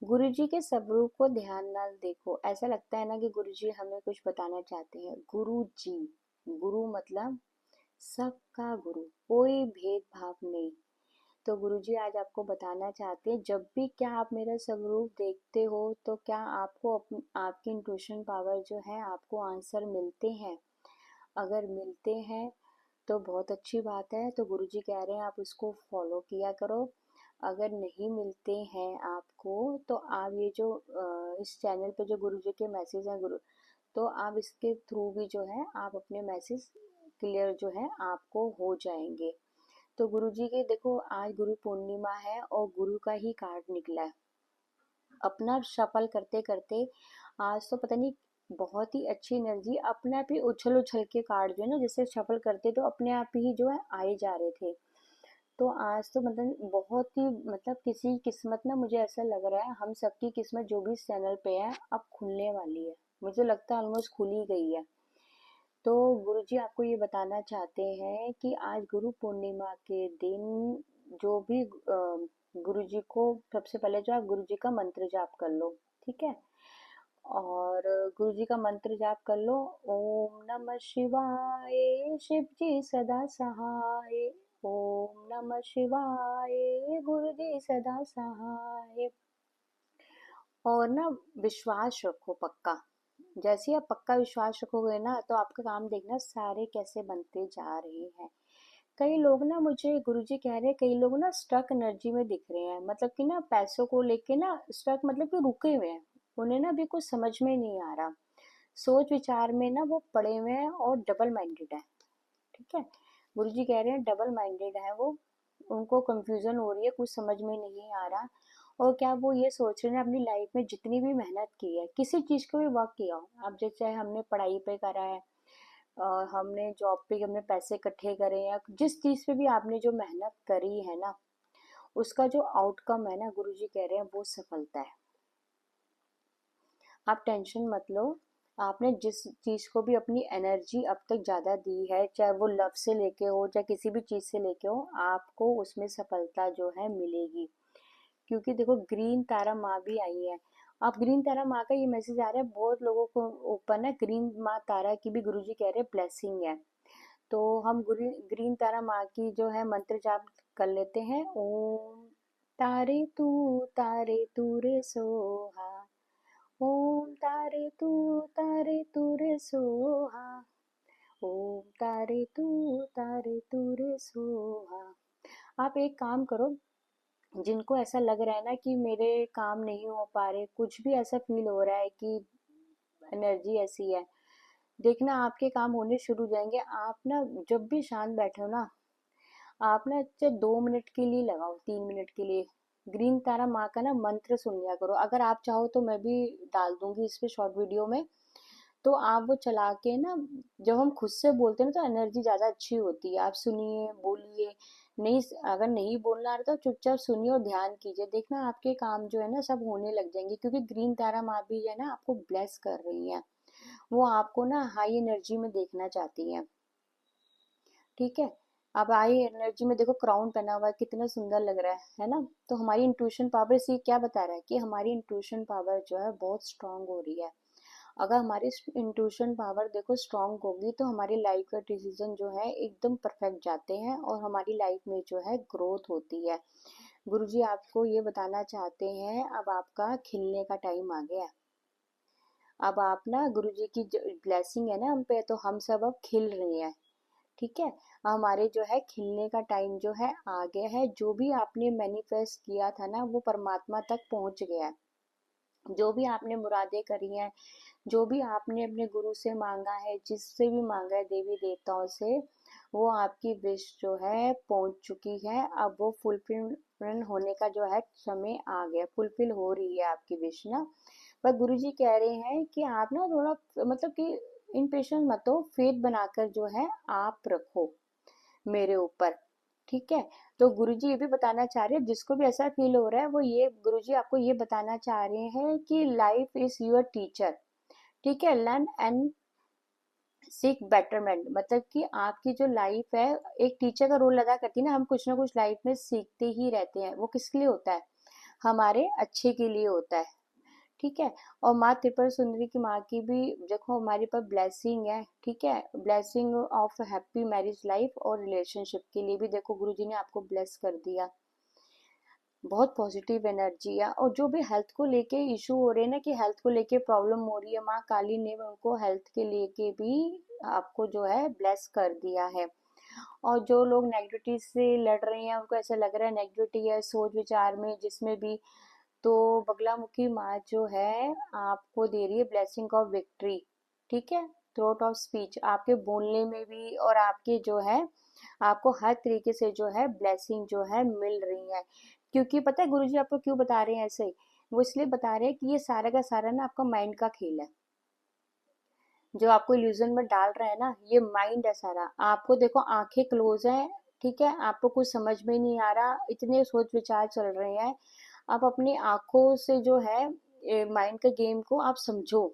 गुरुजी के स्वरूप को ध्यान ना देखो, ऐसा लगता है ना कि गुरुजी हमें कुछ बताना चाहते हैं। गुरुजी, गुरु मतलब सबका गुरु, कोई भेदभाव नहीं। तो गुरुजी आज आपको बताना चाहते हैं, जब भी क्या आप मेरा स्वरूप देखते हो तो क्या आपको आपकी इंट्यूशन पावर जो है आपको आंसर मिलते हैं। अगर मिलते हैं तो बहुत अच्छी बात है, तो गुरुजी कह रहे हैं आप उसको फॉलो किया करो। अगर नहीं मिलते हैं आपको तो आप ये जो इस चैनल पे जो गुरुजी के मैसेज हैं गुरु, तो आप इसके थ्रू भी जो है आप अपने मैसेज क्लियर जो है आपको हो जाएंगे। तो गुरुजी के देखो, आज गुरु पूर्णिमा है और गुरु का ही कार्ड निकला है। अपना सफल करते करते आज तो पता नहीं बहुत ही अच्छी एनर्जी अपने आप ही उछल उछल के कार्ड जो है ना, जैसे सफल करते तो अपने आप ही जो है आए जा रहे थे। तो आज तो मतलब बहुत ही मतलब किसी किस्मत ना, मुझे ऐसा लग रहा है हम सबकी किस्मत जो भी इस चैनल पे है अब खुलने वाली है। मुझे लगता है ऑलमोस्ट खुल ही गई है। तो गुरुजी आपको ये बताना चाहते हैं कि आज गुरु पूर्णिमा के दिन जो भी गुरुजी को सबसे पहले जो आप गुरुजी का मंत्र जाप कर लो। ठीक है, और गुरुजी का मंत्र जाप कर लो। ओम नमः शिवाय, शिव जी सदा सहाय। ओम नमः शिवाय, गुरु जी सदा सहाय। और ना विश्वास रखो पक्का। जैसे ही आप पक्का विश्वास रखोगे ना तो आपका काम देखना सारे कैसे बनते जा रहे हैं। कई लोग ना, मुझे गुरुजी कह रहे हैं, कई लोग ना स्टक एनर्जी में दिख रहे हैं, मतलब कि ना पैसों को लेके ना स्टक, मतलब कि रुके हुए हैं। उन्हें ना अभी कुछ समझ में नहीं आ रहा, सोच विचार में ना वो पड़े हुए हैं और डबल माइंडेड है। ठीक है, गुरुजी कह रहे हैं डबल माइंडेड है वो, उनको कंफ्यूजन हो रही है, कुछ समझ में नहीं आ रहा। और क्या वो ये सोच रहे हैं अपनी लाइफ में जितनी भी मेहनत की है, किसी चीज को भी वर्क किया हो, अब जैसे हमने पढ़ाई पे करा है, हमने जॉब पे हमने पैसे इकट्ठे करे, या जिस चीज पे भी आपने जो मेहनत करी है ना, उसका जो आउटकम है ना, गुरुजी कह रहे हैं वो सफलता है। आप टेंशन मत लो। आपने जिस चीज को भी अपनी एनर्जी अब तक ज्यादा दी है, चाहे वो लव से लेके हो चाहे किसी भी चीज से लेके हो, आपको उसमें सफलता जो है मिलेगी। क्योंकि देखो ग्रीन तारा माँ भी आई है। अब ग्रीन तारा माँ का ये मैसेज आ रहा है बहुत लोगों को ऊपर ना, ग्रीन माँ तारा की भी गुरुजी कह रहे हैं ब्लेसिंग है। तो हम ग्रीन तारा माँ की जो है मंत्र जाप कर लेते हैं। ओम तारे तू रे सोहा। ओम तारे तू रे सोहा। ओम तारे तू रे सोहा। आप एक काम करो, जिनको ऐसा लग रहा है ना कि मेरे काम नहीं हो पा रहे, कुछ भी ऐसा फील हो रहा है कि एनर्जी ऐसी है, देखना आपके काम होने शुरू हो जाएंगे। आप ना जब भी शांत बैठे हो ना, आप ना चाहे 2 मिनट के लिए लगाओ, 3 मिनट के लिए ग्रीन तारा माँ का ना मंत्र सुन लिया करो। अगर आप चाहो तो मैं भी डाल दूंगी इस पे शॉर्ट वीडियो में, तो आप वो चला के ना, जब हम खुद से बोलते हैं ना तो एनर्जी ज्यादा अच्छी होती है। आप सुनिए, बोलिए। नहीं, अगर नहीं बोलना आ रहा तो चुपचाप सुनिए और ध्यान कीजिए, देखना आपके काम जो है ना सब होने लग जाएंगे। क्योंकि ग्रीन तारा माँ भी है ना आपको ब्लेस कर रही है, वो आपको ना हाई एनर्जी में देखना चाहती है। ठीक है, अब हाई एनर्जी में देखो क्राउन पहना हुआ है, कितना सुंदर लग रहा है ना। तो हमारी इंट्यूशन पावर से ये क्या बता रहा है कि हमारी इंट्यूशन पावर जो है बहुत स्ट्रांग हो रही है। अगर हमारी इंट्यूशन पावर देखो स्ट्रांग होगी तो हमारी लाइफ का डिसीजन जो है एकदम परफेक्ट जाते हैं और हमारी लाइफ में जो है ग्रोथ होती है। गुरुजी आपको ये बताना चाहते हैं, अब आपका खिलने का टाइम आ गया है। अब आप ना गुरुजी की ब्लेसिंग है ना हम पे, तो हम सब अब खिल रहे हैं। ठीक है, हमारे जो है खिलने का टाइम जो है आ गया है। जो भी आपने मैनिफेस्ट किया था ना वो परमात्मा तक पहुंच गया है। जो भी आपने मुरादें करी हैं, जो भी आपने अपने गुरु से मांगा है, जिससे भी मांगा है देवी देवताओं से, वो आपकी विश जो है पहुंच चुकी है। अब वो फुलफिल होने का जो है समय आ गया, फुलफिल हो रही है आपकी विश ना। पर गुरुजी कह रहे हैं कि आप ना थोड़ा मतलब कि इम्पेशेंस मत हो, फेथ बनाकर जो है आप रखो मेरे ऊपर। ठीक है, तो गुरुजी ये भी बताना चाह रहे हैं, जिसको भी ऐसा फील हो रहा है वो ये गुरुजी आपको ये बताना चाह रहे हैं कि लाइफ इज योर टीचर। ठीक है, लर्न एंड सीक बेटरमेंट, मतलब कि आपकी जो लाइफ है एक टीचर का रोल अदा करती है ना। हम कुछ ना कुछ लाइफ में सीखते ही रहते हैं, वो किसके लिए होता है, हमारे अच्छे के लिए होता है। ठीक है। और माँ त्रिपुरा सुंदरी की माँ की भी देखो हमारे पर ब्लेसिंग है। ठीक है, blessing of happy marriage life और रिलेशनशिप के लिए भी देखो गुरुजी ने आपको ब्लेस कर दिया। बहुत पॉजिटिव एनर्जी है। और जो भी हेल्थ को लेके इशू हो रहे हैं ना, कि हेल्थ को लेके प्रॉब्लम हो रही है, माँ काली ने उनको हेल्थ के लेके भी आपको जो है ब्लेस कर दिया है। और जो लोग नेगेटिविटी से लड़ रहे हैं, उनको ऐसा लग रहा है नेगेटिविटी है सोच विचार में जिसमें भी, तो बगलामुखी माँ जो है आपको दे रही है ब्लेसिंग ऑफ विक्ट्री। ठीक है, थ्रोट ऑफ स्पीच आपके बोलने में भी, और आपके जो है आपको हर तरीके से जो है ब्लेसिंग जो है मिल रही है। क्योंकि पता है गुरुजी आपको क्यों बता रहे हैं ऐसे? वो इसलिए बता रहे हैं कि ये सारा का सारा ना आपका माइंड का खेल है। जो आपको इल्यूजन में डाल रहा है ना, ये माइंड है सारा। आपको देखो आंखें क्लोज हैं, ठीक है, आपको कुछ समझ में नहीं आ रहा, इतने सोच विचार चल रहे हैं। आप अपनी आंखों से जो है माइंड के गेम को आप समझो।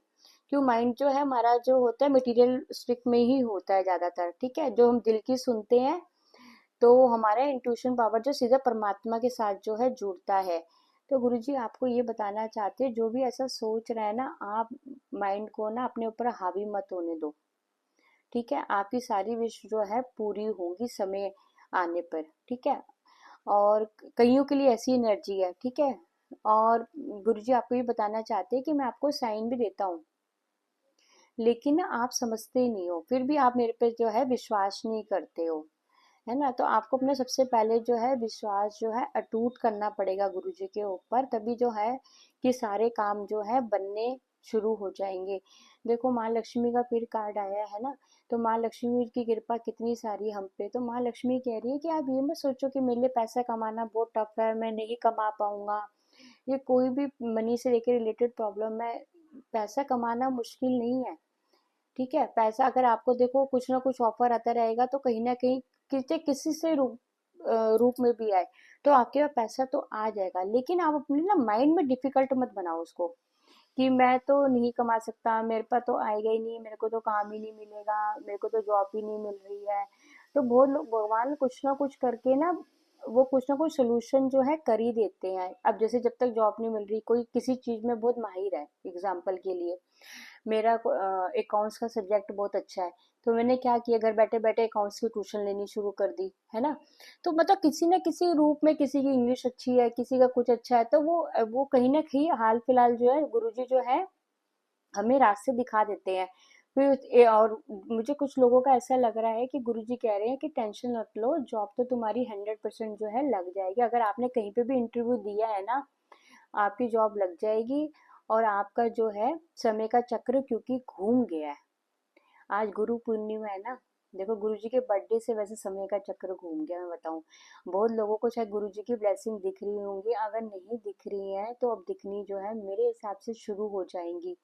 क्यों? माइंड जो है हमारा जो होता है मटेरियल स्टिक में ही होता है ज्यादातर। ठीक है, जो हम दिल की सुनते हैं, तो हमारा इंट्यूशन पावर जो सीधा परमात्मा के साथ जो है जुड़ता है। तो गुरुजी आपको ये बताना चाहते हैं, जो भी ऐसा सोच रहा है ना, आप माइंड को ना अपने ऊपर हावी मत होने दो। ठीक है, आपकी सारी विश जो है पूरी होंगी समय आने पर। ठीक है, और कईयों के लिए ऐसी एनर्जी है। ठीक है, और गुरुजी आपको ये बताना चाहते हैं कि मैं आपको साइन भी देता हूँ, लेकिन ना आप समझते ही नहीं हो, फिर भी आप मेरे पे जो है विश्वास नहीं करते हो, है ना? तो आपको अपने सबसे पहले जो है विश्वास जो है अटूट करना पड़ेगा गुरु जी के ऊपर, तभी जो है कि सारे काम जो है बनने शुरू हो जाएंगे। देखो माँ लक्ष्मी का फिर कार्ड आया है ना, तो माँ लक्ष्मी की कृपा कितनी सारी हम पे। तो माँ लक्ष्मी कह रही है कि आप ये मत सोचो कि मेरे लिए पैसा कमाना बहुत टफ है, मैं नहीं कमा पाऊंगा, ये कोई भी मनी से लेकर रिलेटेड प्रॉब्लम है। पैसा कमाना मुश्किल नहीं है। ठीक है, पैसा अगर आपको देखो कुछ ना कुछ ऑफर आता रहेगा, तो कहीं ना कहीं किसी किसी से रूप में भी आए, तो आपके पास पैसा तो आ जाएगा। लेकिन आप अपने ना माइंड में डिफिकल्ट मत बनाओ उसको, कि मैं तो नहीं कमा सकता, मेरे पास तो आएगा ही नहीं, मेरे को तो काम ही नहीं मिलेगा, मेरे को तो जॉब ही नहीं मिल रही है। तो बहुत लोग भगवान कुछ ना कुछ करके ना, वो कुछ ना कुछ सोल्यूशन जो है कर ही देते हैं। अब जैसे जब तक जॉब नहीं मिल रही, कोई किसी चीज में बहुत माहिर है, एग्जाम्पल के लिए मेरा अकाउंट्स का सब्जेक्ट बहुत अच्छा है, तो मैंने क्या किया, घर बैठे बैठे अकाउंट्स की ट्यूशन लेनी शुरू कर दी, है ना? तो मतलब किसी न किसी रूप में, किसी की इंग्लिश अच्छी है, किसी का कुछ अच्छा है, तो वो कहीं ना कहीं हाल फिलहाल जो है गुरुजी जो है हमें रास्ते दिखा देते हैं। और मुझे कुछ लोगों का ऐसा लग रहा है कि गुरुजी कह रहे हैं कि टेंशन मत लो, जॉब तो तुम्हारी 100% जो है लग जाएगी। अगर आपने कहीं पे भी इंटरव्यू दिया है ना, आपकी जॉब लग जाएगी। और आपका जो है समय का चक्र क्योंकि घूम गया है। आज गुरु पूर्णिमा है ना, देखो गुरुजी के बर्थडे से वैसे समय का चक्र घूम गया। मैं बताऊं, बहुत लोगों को शायद गुरुजी की ब्लेसिंग दिख रही होंगी, अगर नहीं दिख रही है तो अब दिखनी जो है मेरे हिसाब से शुरू हो जाएंगी।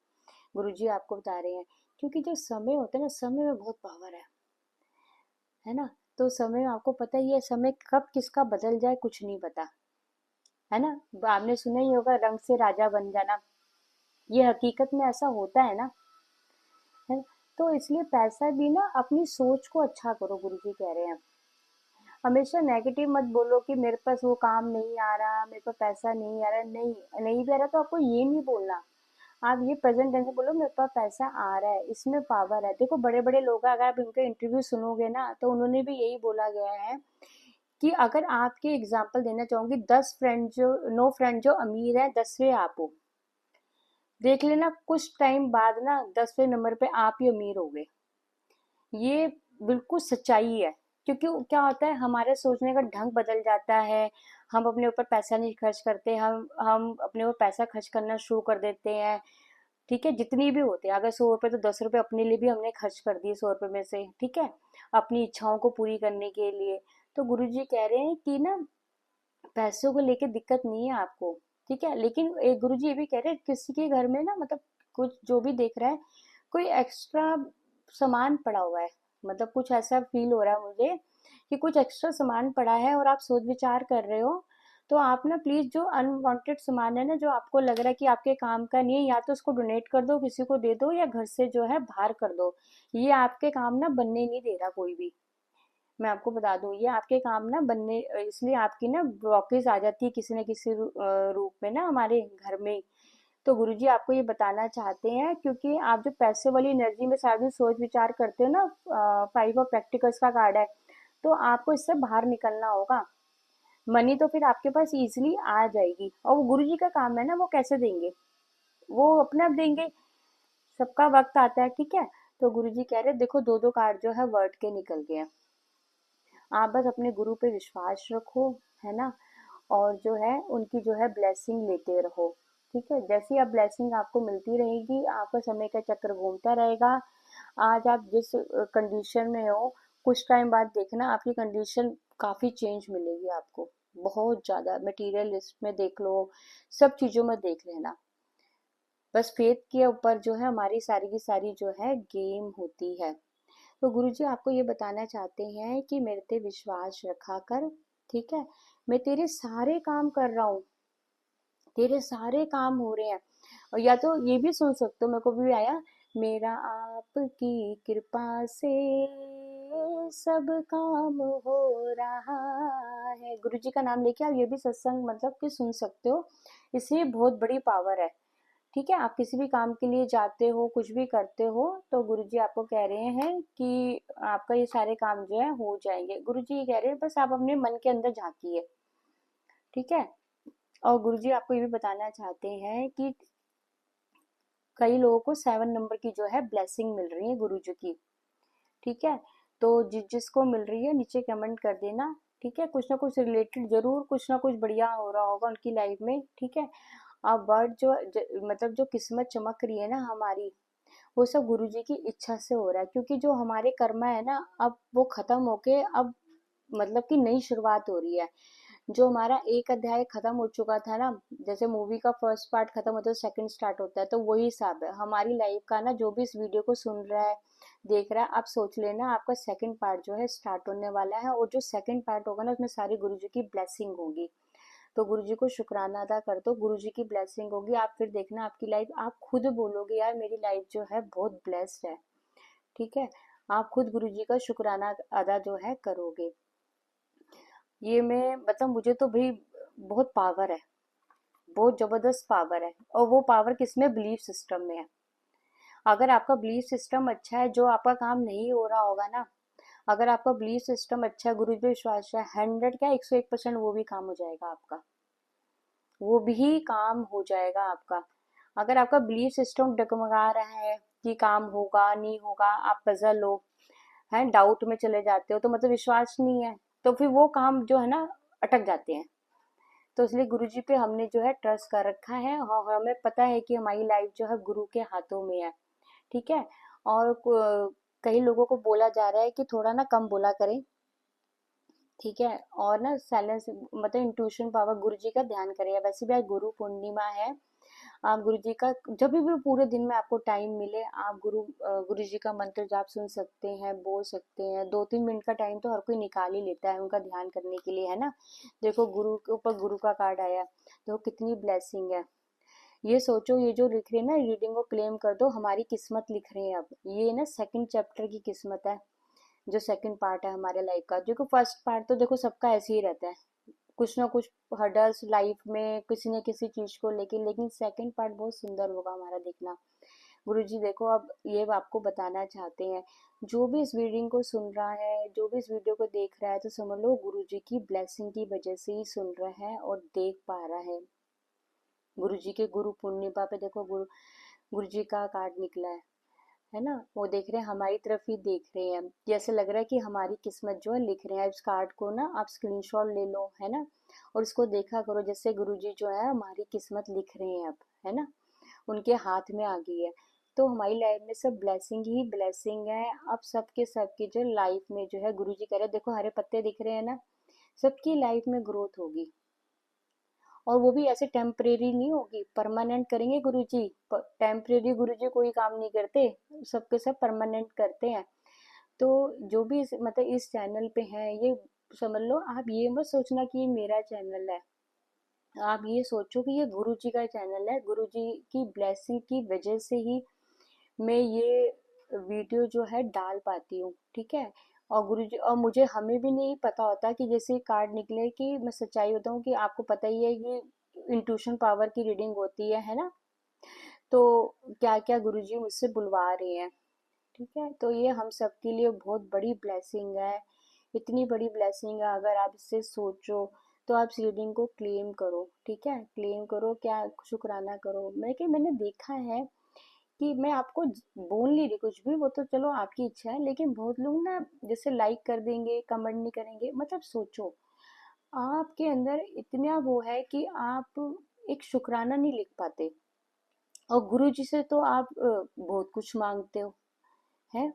गुरुजी आपको बता रहे हैं, क्योंकि जो समय होता है ना, समय में बहुत पावर है ना? तो समय में आपको पता ही है, समय कब किसका बदल जाए कुछ नहीं पता, है ना? आपने सुना ही होगा रंग से राजा बन जाना, ये हकीकत में ऐसा होता है ना, है। तो इसलिए पैसा भी ना, अपनी सोच को अच्छा करो, गुरुजी कह रहे हैं। हमेशा नेगेटिव मत बोलो कि मेरे पास वो काम नहीं आ रहा, मेरे पास पैसा नहीं आ रहा। नहीं, नहीं भी आ रहा तो आपको ये नहीं बोलना, आप ये प्रेजेंट टेंस में बोलो मेरे पास पैसा आ रहा है, इसमें पावर है। देखो बड़े बड़े लोग हैं, अगर आप उनके इंटरव्यू सुनोगे ना, तो उन्होंने भी यही बोला गया है कि अगर आपके एग्जाम्पल देना चाहूंगी, 10 फ्रेंड जो, 9 फ्रेंड जो अमीर है, 10वें आप हो, देख लेना कुछ टाइम बाद ना 10वें नंबर पे आप ही अमीर हो गए। ये बिल्कुल सच्चाई है। क्योंकि क्या होता है, हमारे सोचने का ढंग बदल जाता है। हम अपने ऊपर पैसा नहीं खर्च करते, हम अपने ऊपर पैसा खर्च करना शुरू कर देते हैं। ठीक है, जितनी भी होती है, अगर 100 रुपए तो 10 रुपए अपने लिए भी हमने खर्च कर दिए 100 रुपए में से। ठीक है, अपनी इच्छाओं को पूरी करने के लिए। तो गुरुजी कह रहे हैं कि ना, पैसों को लेके दिक्कत नहीं है आपको। ठीक है, लेकिन एक गुरुजी ये भी कह रहे हैं, किसी के घर में ना, मतलब कुछ जो भी देख रहा है, कोई एक्स्ट्रा सामान पड़ा हुआ है, मतलब कुछ ऐसा फील हो रहा है मुझे कि कुछ एक्स्ट्रा सामान पड़ा है, और आप सोच विचार कर रहे हो। तो आप ना प्लीज, जो अनवांटेड सामान है ना, जो आपको लग रहा है कि आपके काम का नहीं है, या तो उसको डोनेट कर दो, किसी को दे दो, या घर से जो है बाहर कर दो। ये आपके काम ना बनने नहीं दे रहा कोई भी। मैं आपको बता दूं, ये आपके काम ना बनने, इसलिए आपकी ना ब्लॉकेज आ जाती है किसी न किसी रूप में ना हमारे घर में। तो गुरुजी आपको ये बताना चाहते हैं, क्योंकि आप जो पैसे वाली एनर्जी में सारा दिन सोच विचार करते हो ना, 5 ऑफ पेंटिकल्स का कार्ड है, तो आपको इससे बाहर निकलना होगा। मनी तो फिर आपके पास इजीली आ जाएगी, और वो गुरुजी का काम है ना, वो कैसे देंगे, वो अपने आप देंगे। सबका वक्त आता है, ठीक है। तो गुरुजी कह रहे देखो, दो दो कार्ड जो है वर्ड के निकल गए हैं। आप बस अपने गुरु पे विश्वास रखो, है ना, और जो है उनकी जो है ब्लेसिंग लेते रहो। ठीक है, जैसी आप ब्लेसिंग आपको मिलती रहेगी, आपका समय का चक्र घूमता रहेगा। आज आप जिस कंडीशन में हो, कुछ टाइम बाद देखना आपकी कंडीशन काफी चेंज मिलेगी आपको, बहुत ज्यादा। मटेरियलिस्ट में देख लो, सब चीजों में देख लेना। बस फेथ के ऊपर जो है हमारी सारी की सारी जो है गेम होती है। तो गुरुजी आपको ये बताना चाहते हैं कि मेरे पे विश्वास रखा कर, ठीक है। मैं तेरे सारे काम कर रहा हूँ, तेरे सारे काम हो रहे हैं। और या तो ये भी सुन सकते हो, मेरे को भी आया, मेरा आपकी कृपा से सब काम हो रहा है। गुरु जी का नाम लेके आप ये भी सत्संग मतलब कि सुन सकते हो, इससे बहुत बड़ी पावर है। ठीक है, आप किसी भी काम के लिए जाते हो, कुछ भी करते हो, तो गुरुजी आपको कह रहे हैं कि आपका ये सारे काम जो है हो जाएंगे। गुरुजी ये कह रहे हैं बस आप अपने मन के अंदर झांकिए, ठीक है। और गुरुजी आपको ये भी बताना चाहते हैं कि कई लोगों को 7 नंबर की जो है ब्लेसिंग मिल रही है गुरुजी की, ठीक है। तो जिसको मिल रही है नीचे कमेंट कर देना, ठीक है। कुछ ना कुछ रिलेटेड जरूर, कुछ ना कुछ बढ़िया हो रहा होगा उनकी लाइफ में, ठीक है। अब वर्ड मतलब जो किस्मत चमक रही है ना हमारी, वो सब गुरुजी की इच्छा से हो रहा है, क्योंकि जो हमारे कर्मा है ना, अब वो खत्म होके अब मतलब कि नई शुरुआत हो रही है। जो हमारा एक अध्याय खत्म हो चुका था ना, जैसे मूवी का फर्स्ट पार्ट खत्म होता है, सेकंड स्टार्ट होता है, तो वही हिसाब है हमारी लाइफ का ना। जो भी इस वीडियो को सुन रहा है, देख रहा है, आप सोच लेना आपका सेकंड पार्ट जो है स्टार्ट होने वाला है, और जो सेकंड पार्ट होगा ना, उसमें सारी गुरुजी की ब्लेसिंग होगी। तो गुरुजी को शुक्राना अदा कर दो, गुरुजी की ब्लेसिंग होगी, आप फिर देखना आपकी लाइफ, आप खुद बोलोगे यार मेरी लाइफ जो है बहुत ब्लेस्ड है, ठीक है। आप खुद गुरुजी का शुक्राना अदा जो है करोगे। ये मैं मतलब मुझे तो भाई बहुत पावर है, बहुत जबरदस्त पावर है। और वो पावर किसमें, बिलीफ सिस्टम में है। अगर आपका बिलीफ सिस्टम अच्छा है, जो आपका काम नहीं हो रहा होगा ना, अगर आपका बिलीफ सिस्टम अच्छा है, गुरु पे विश्वास है, 100 क्या 101% वो भी काम हो जाएगा आपका, वो भी काम हो जाएगा आपका। अगर आपका बिलीफ सिस्टम डगमगा रहा है कि काम होगा नहीं होगा, आप पजल हो, है डाउट में चले जाते हो, तो मतलब विश्वास नहीं है, तो फिर वो काम जो है ना अटक जाते हैं। तो इसलिए गुरुजी पे हमने जो है ट्रस्ट कर रखा है, और हमें पता है कि हमारी लाइफ जो है गुरु के हाथों में है, ठीक है। और कई लोगों को बोला जा रहा है कि थोड़ा ना कम बोला करें, ठीक है। और ना साइलेंस मतलब इंट्यूशन पावर, गुरु जी का ध्यान करें। वैसे भी आज गुरु पूर्णिमा है, आप गुरु जी का जब भी पूरे दिन में आपको टाइम मिले, आप गुरु जी का मंत्र जाप सुन सकते हैं, बोल सकते हैं। 2-3 मिनट का टाइम तो हर कोई निकाल ही लेता है उनका ध्यान करने के लिए, है ना। देखो गुरु के ऊपर गुरु का कार्ड आया, देखो कितनी ब्लेसिंग है। ये सोचो, ये जो लिख रहे हैं ना, रीडिंग को क्लेम कर दो, हमारी किस्मत लिख रहे हैं अब। ये ना सेकंड चैप्टर की किस्मत है, जो सेकंड पार्ट है हमारे लाइफ का। देखो फर्स्ट पार्ट तो देखो सबका ऐसे ही रहता है, कुछ ना कुछ हर्डल्स लाइफ में किसी न किसी चीज को लेके, लेकिन सेकंड पार्ट बहुत सुंदर होगा हमारा, देखना। गुरुजी देखो अब ये आपको बताना चाहते हैं, जो भी इस वीडियो को सुन रहा है, जो भी इस वीडियो को देख रहा है, तो समझ लो गुरुजी की ब्लेसिंग की वजह से ही सुन रहा है और देख पा रहा है। गुरुजी के गुरु पूर्णिमा पे देखो गुरुजी का कार्ड निकला है ना, वो देख रहे हैं हमारी तरफ ही देख रहे हैं, जैसे लग रहा है कि हमारी किस्मत जो है लिख रहे हैं। इस कार्ड को ना आप स्क्रीनशॉट ले लो, है ना, और इसको देखा करो, जैसे गुरुजी जो है हमारी किस्मत लिख रहे हैं अब, है ना, उनके हाथ में आ गई है। तो हमारी लाइफ में सब ब्लेसिंग ही ब्लेसिंग है। अब सबके सबकी जो लाइफ में जो है गुरुजी कह रहे हैं, देखो हरे पत्ते दिख रहे हैं ना, सबकी लाइफ में ग्रोथ होगी। और वो भी ऐसे टेम्परेरी नहीं होगी, परमानेंट करेंगे गुरुजी। टेम्परेरी गुरुजी कोई काम नहीं करते, सबके सब परमानेंट करते हैं। तो जो भी मतलब इस चैनल पे है, ये समझ लो, आप ये मत सोचना कि ये मेरा चैनल है, आप ये सोचो कि ये गुरुजी का चैनल है। गुरुजी की ब्लेसिंग की वजह से ही मैं ये वीडियो जो है डाल पाती हूँ, ठीक है। और गुरुजी और मुझे हमें भी नहीं पता होता कि जैसे कार्ड निकले, कि मैं सच्चाई बताऊं कि आपको पता ही है कि इंट्यूशन पावर की रीडिंग होती है ना। तो क्या क्या गुरुजी मुझसे बुलवा रहे हैं। ठीक है, तो ये हम सबके लिए बहुत बड़ी ब्लेसिंग है। इतनी बड़ी ब्लेसिंग है, अगर आप इससे सोचो तो आप इस रीडिंग को क्लेम करो। ठीक है, क्लेम करो, क्या शुक्राना करो। मैंने देखा है कि मैं आपको बोल नहीं रही कुछ भी, वो तो चलो आपकी इच्छा है, लेकिन बहुत लोग ना जैसे लाइक कर देंगे, कमेंट नहीं करेंगे। मतलब सोचो, आपके अंदर इतना वो है कि आप एक शुक्राना नहीं लिख पाते, और गुरु जी से तो आप बहुत कुछ मांगते हो, है।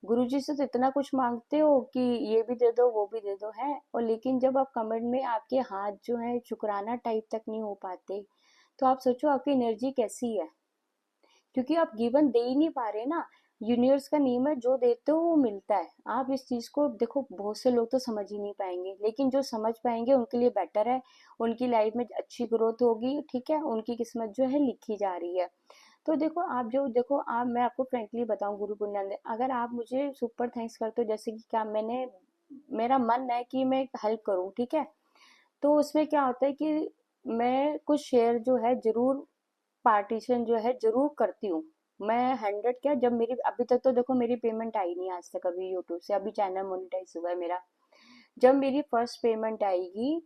गुरुजी से तो इतना कुछ मांगते हो कि ये भी दे दो वो भी दे दो, है। और लेकिन जब आप कमेंट में आपके हाथ जो है शुक्राना टाइप तक नहीं हो पाते, तो आप सोचो आपकी एनर्जी कैसी है। क्योंकि आप गिवन दे ही नहीं पा रहे ना। यूनिवर्स का नियम है, जो देते हो वो मिलता है। आप इस चीज को देखो, बहुत से लोग तो समझ ही नहीं पाएंगे, लेकिन जो समझ पाएंगे उनके लिए बेटर है। उनकी लाइफ में अच्छी ग्रोथ होगी। ठीक है, उनकी किस्मत जो है लिखी जा रही है। तो देखो आप जो देखो आप मैं आपको फ्रेंकली बताऊं, गुरु पुण्यांदे, अगर आप मुझे सुपर थैंक्स करते हो, जैसे कि क्या मैंने, मेरा मन है कि मैं हेल्प करूं, ठीक है, तो उसमें क्या होता है कि मैं कुछ शेयर जो है जरूर, पार्टीशन जो है जरूर करती हूँ। मैं 100 क्या, जब मेरी अभी तक तो देखो मेरी पेमेंट आई नहीं आज तक अभी यूट्यूब से, अभी चैनल मोनेटाइज हुआ है मेरा। जब मेरी फर्स्ट पेमेंट आएगी,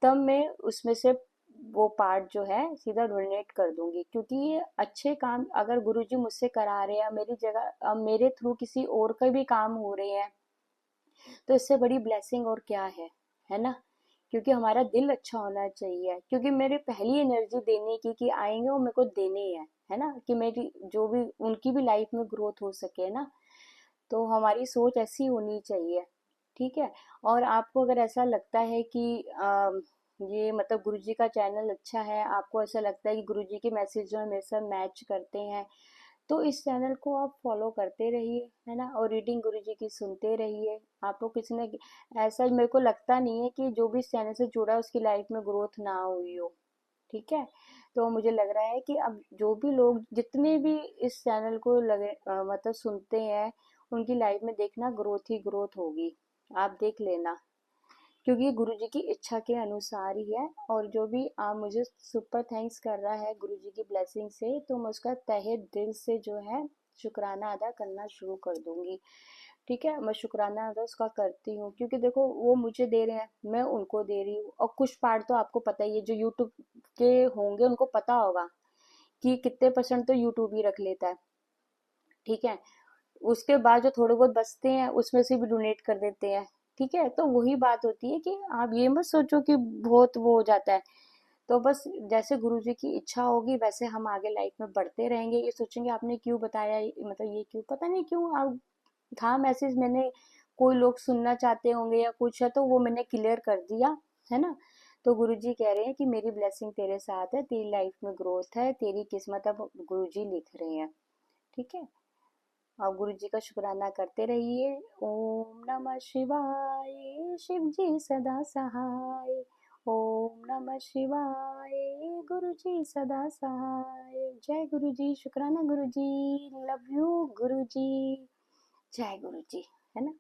तब मैं उसमें से वो पार्ट जो है सीधा डोनेट कर दूंगी। क्योंकि ये अच्छे काम अगर गुरुजी मुझसे करा रहे हैं, मेरी जगह मेरे थ्रू किसी और का भी काम हो रहे हैं, तो इससे बड़ी ब्लेसिंग और क्या है ना। क्योंकि हमारा दिल अच्छा होना चाहिए, क्योंकि मेरी पहली एनर्जी देने की कि आएंगे और मेरे को देने ही है ना, कि मेरी जो भी उनकी भी लाइफ में ग्रोथ हो सके ना। तो हमारी सोच ऐसी होनी चाहिए। ठीक है। और आपको अगर ऐसा लगता है कि ये मतलब गुरुजी का चैनल अच्छा है, आपको ऐसा लगता है कि गुरुजी के मैसेज जो है मेरे साथ मैच करते हैं, तो इस चैनल को आप फॉलो करते रहिए, है ना, और रीडिंग गुरुजी की सुनते रहिए। आपको किसी ने ऐसा मेरे को लगता नहीं है कि जो भी इस चैनल से जुड़ा है उसकी लाइफ में ग्रोथ ना हुई हो। ठीक है। तो मुझे लग रहा है कि अब जो भी लोग जितने भी इस चैनल को लगे मतलब सुनते हैं, उनकी लाइफ में देखना ग्रोथ ही ग्रोथ होगी। आप देख लेना, क्योंकि ये गुरुजी की इच्छा के अनुसार ही है। और जो भी आप मुझे सुपर थैंक्स कर रहा है गुरुजी की ब्लेसिंग से, तो मैं उसका तहे दिल से जो है शुक्राना अदा करना शुरू कर दूंगी। ठीक है, मैं शुक्राना अदा उसका करती हूँ, क्योंकि देखो वो मुझे दे रहे हैं, मैं उनको दे रही हूँ। और कुछ पार्ट तो आपको पता ही है, जो यूट्यूब के होंगे उनको पता होगा कि कितने परसेंट तो यूट्यूब ही रख लेता है। ठीक है, उसके बाद जो थोड़े बहुत बचते हैं उसमें से भी डोनेट कर देते हैं। ठीक है, तो वही बात होती है कि आप ये मत सोचो कि बहुत वो हो जाता है। तो बस जैसे गुरुजी की इच्छा होगी वैसे हम आगे लाइफ में बढ़ते रहेंगे। ये सोचेंगे आपने क्यों बताया, मतलब ये क्यों, पता नहीं क्यों अब था मैसेज, मैंने कोई लोग सुनना चाहते होंगे या कुछ है, तो वो मैंने क्लियर कर दिया, है ना। तो गुरुजी कह रहे हैं कि मेरी ब्लेसिंग तेरे साथ है, तेरी लाइफ में ग्रोथ है, तेरी किस्मत अब गुरुजी लिख रहे हैं। ठीक है, आप गुरु जी का शुक्राना करते रहिए। ओम नमः शिवाय, शिव जी सदा सहाय। ओम नमः शिवाय, गुरु जी सदा सहाय। जय गुरु जी, शुक्राना गुरु जी, लव यू गुरु जी, जय गुरु जी, है ना।